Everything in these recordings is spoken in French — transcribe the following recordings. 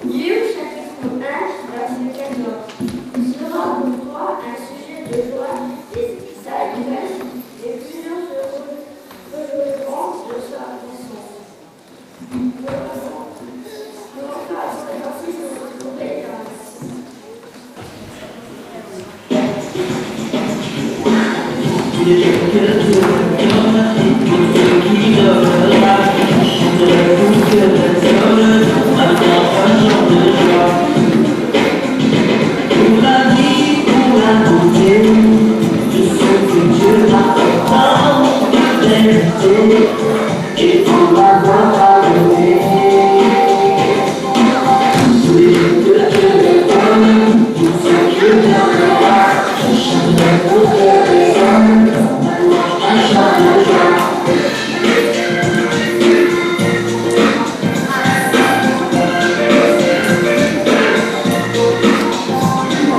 Luc chapitre 1, verset 14. Il sera pour toi un sujet de joie et d'allégresse, et plusieurs se rejoindront de sa naissance. Nous allons ainsi se retrouver dans la et pour la voir pardonner, tous les jours que Dieu me donne, tout ce qu'il donnera, je chanterai pour que les hommes, un chant de joie.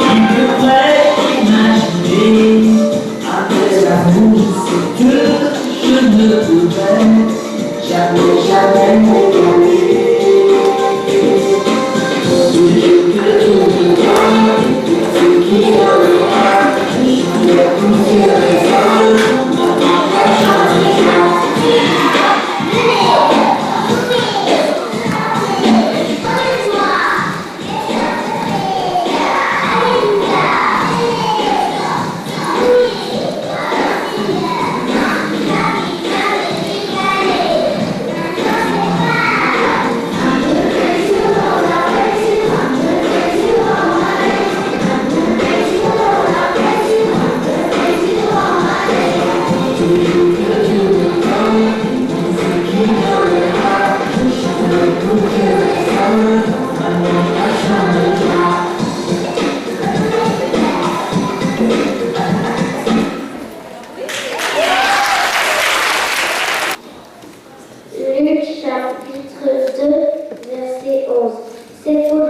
Qui pourrait imaginer, après l'amour, c'est que je ne pourrais jamais m'égaler. Tous les jours que Dieu me donne, tout ce qu'il donnera, je chanterai pour que les hommes, un chant de joie. Luc chapitre 2, verset 11. C'est pour